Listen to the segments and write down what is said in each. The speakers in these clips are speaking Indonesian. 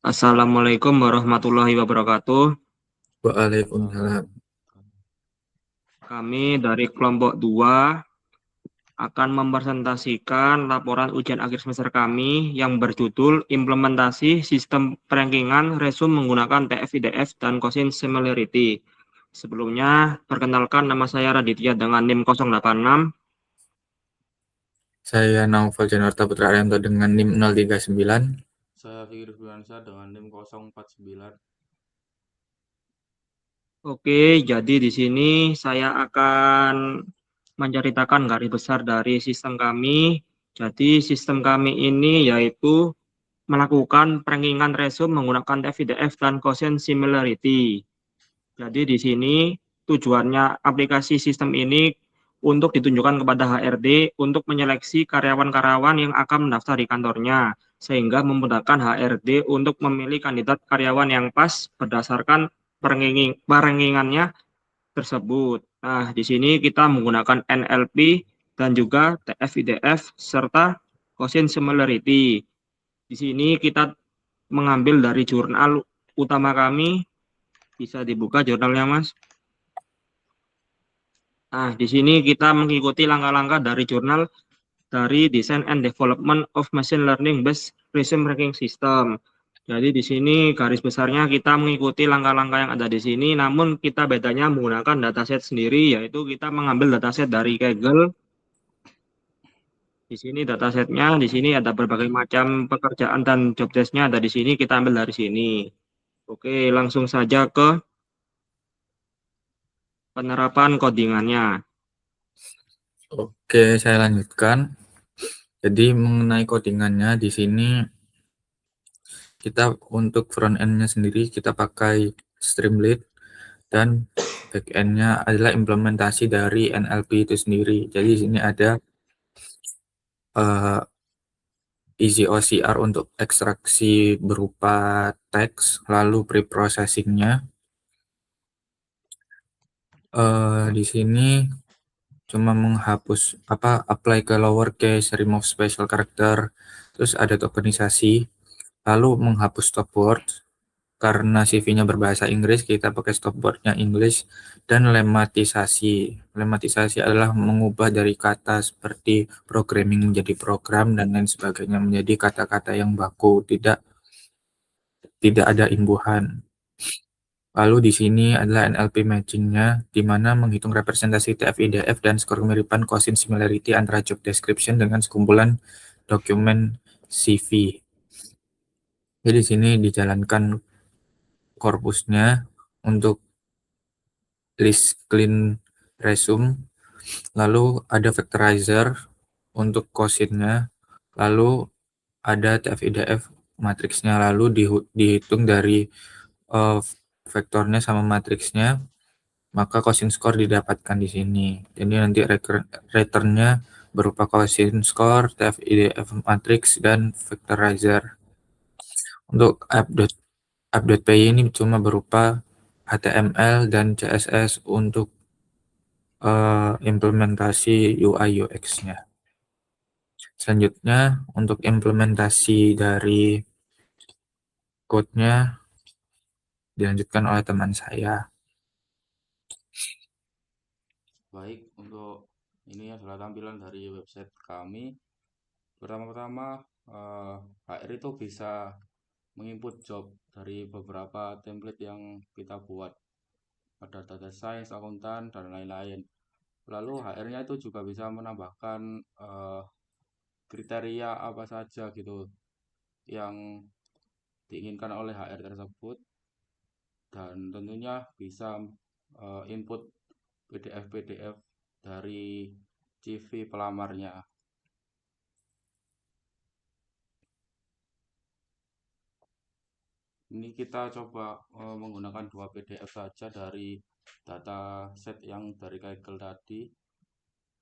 Assalamualaikum warahmatullahi wabarakatuh. Waalaikumsalam. Kami dari kelompok 2 akan mempresentasikan laporan ujian akhir semester kami yang berjudul Implementasi Sistem Perankingan Resume menggunakan TF-IDF dan Cosin Similarity. Sebelumnya, perkenalkan nama saya Raditya dengan NIM 086. Saya Naufal Janarta Putra Arianto dengan NIM 039. Saya Fikri Firmansyah dengan NIM 049. Oke, jadi di sini saya akan menceritakan garis besar dari sistem kami. Jadi sistem kami ini yaitu melakukan perankingan resume menggunakan TF-IDF dan Gaussian Similarity. Jadi di sini tujuannya aplikasi sistem ini untuk ditunjukkan kepada HRD untuk menyeleksi karyawan-karyawan yang akan mendaftar di kantornya, sehingga memudahkan HRD untuk memilih kandidat karyawan yang pas berdasarkan perankingannya tersebut. Nah, di sini kita menggunakan NLP dan juga TF-IDF serta Gaussian Similarity. Di sini kita mengambil dari jurnal utama kami, bisa dibuka jurnalnya, Mas. Nah, di sini kita mengikuti langkah-langkah dari jurnal dari Design and Development of Machine Learning Based Resume Ranking System. Jadi di sini garis besarnya kita mengikuti langkah-langkah yang ada di sini, namun kita bedanya menggunakan dataset sendiri, yaitu kita mengambil dataset dari Kaggle. Di sini datasetnya, di sini ada berbagai macam pekerjaan dan job desk-nya ada di sini, kita ambil dari sini. Oke, langsung saja ke penerapan codingannya. Oke, saya lanjutkan. Jadi mengenai codingannya di sini kita untuk front end-nya sendiri kita pakai Streamlit dan back end-nya adalah implementasi dari NLP itu sendiri. Jadi di sini ada uh, Easy OCR untuk ekstraksi berupa teks, lalu pre-processing-nya. Di sini cuma menghapus apply ke lowercase, remove special character, terus ada tokenisasi, lalu menghapus stopword karena CV-nya berbahasa Inggris, kita pakai stopwordnya English, dan lematisasi. Lematisasi adalah mengubah dari kata seperti programming menjadi program dan lain sebagainya menjadi kata-kata yang baku, tidak ada imbuhan. Lalu di sini adalah NLP matching-nya, di mana menghitung representasi TF-IDF dan skor kemiripan Gaussian similarity antara job description dengan sekumpulan dokumen CV. Jadi di sini dijalankan korpusnya untuk list clean resume, lalu ada vectorizer untuk Gaussian-nya, lalu ada TF-IDF matriksnya, lalu dihitung dari vektornya sama matriksnya, maka Gaussian score didapatkan di sini. Jadi nanti returnnya berupa Gaussian score, TF-IDF matrix, dan vectorizer. Untuk app.py ini cuma berupa HTML dan CSS untuk implementasi UI UX-nya. Selanjutnya untuk implementasi dari code-nya dilanjutkan oleh teman saya. Baik, untuk ini adalah tampilan dari website kami. Pertama-tama, HR itu bisa menginput job dari beberapa template yang kita buat. Ada data science, akuntan, dan lain-lain. Lalu HR-nya itu juga bisa menambahkan kriteria apa saja gitu yang diinginkan oleh HR tersebut, dan tentunya bisa input PDF dari CV pelamarnya. Ini kita coba menggunakan dua PDF saja dari data set yang dari Kaggle tadi.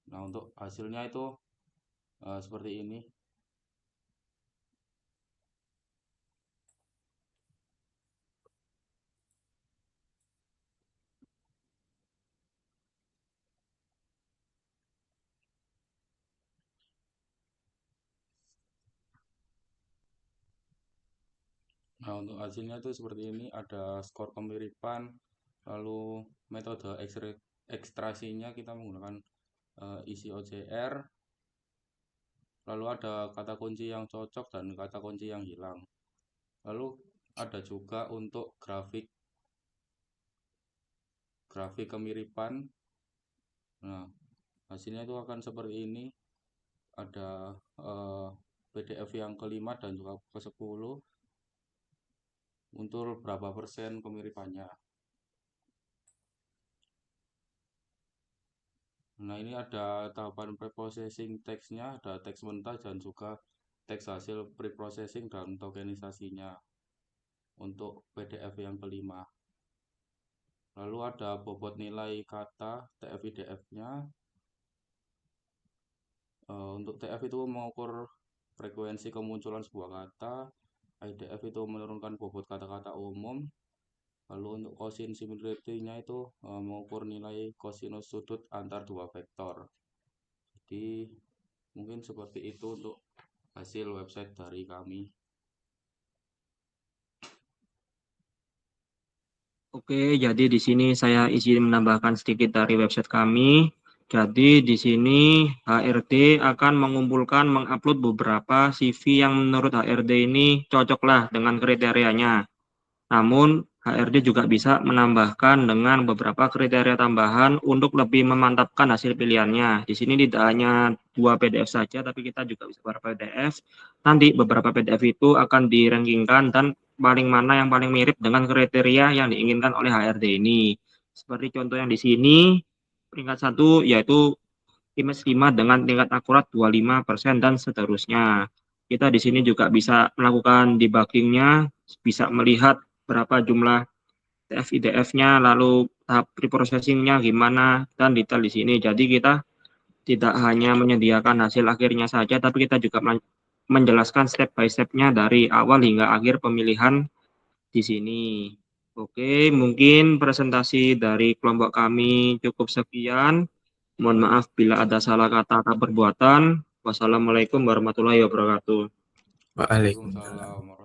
Nah, untuk hasilnya itu seperti ini. Nah, untuk hasilnya itu seperti ini, ada skor kemiripan, lalu metode ekstraksinya kita menggunakan isi OCR, lalu ada kata kunci yang cocok dan kata kunci yang hilang. Lalu ada juga untuk grafik kemiripan. Nah, hasilnya itu akan seperti ini. Ada PDF yang ke-5 dan juga ke-10 untuk berapa persen kemiripannya. Nah, ini ada tahapan preprocessing teksnya, ada teks mentah dan juga teks hasil preprocessing dan tokenisasinya untuk PDF yang ke-5. Lalu ada bobot nilai kata TF-IDF-nya. Untuk TF itu mengukur frekuensi kemunculan sebuah kata, IDF itu menurunkan bobot kata-kata umum. Lalu untuk cosin similarity-nya itu mengukur nilai kosinus sudut antar dua vektor. Jadi mungkin seperti itu untuk hasil website dari kami. Oke, jadi di sini saya izin menambahkan sedikit dari website kami. Jadi di sini HRD akan mengumpulkan, mengupload beberapa CV yang menurut HRD ini cocoklah dengan kriterianya. Namun HRD juga bisa menambahkan dengan beberapa kriteria tambahan untuk lebih memantapkan hasil pilihannya. Di sini tidak hanya 2 PDF saja, tapi kita juga bisa beberapa PDF. Nanti beberapa PDF itu akan dirankingkan dan yang paling mirip dengan kriteria yang diinginkan oleh HRD ini. Seperti contoh yang di sini, peringkat 1 yaitu image 5 dengan tingkat akurat 25% dan seterusnya. Kita di sini juga bisa melakukan debuggingnya, bisa melihat berapa jumlah TF-IDF-nya, lalu tahap preprocessing-nya gimana, dan detail di sini. Jadi kita tidak hanya menyediakan hasil akhirnya saja, tapi kita juga menjelaskan step by step-nya dari awal hingga akhir pemilihan di sini. Oke, mungkin presentasi dari kelompok kami cukup sekian. Mohon maaf bila ada salah kata atau perbuatan. Wassalamualaikum warahmatullahi wabarakatuh. Waalaikumsalam. Waalaikumsalam.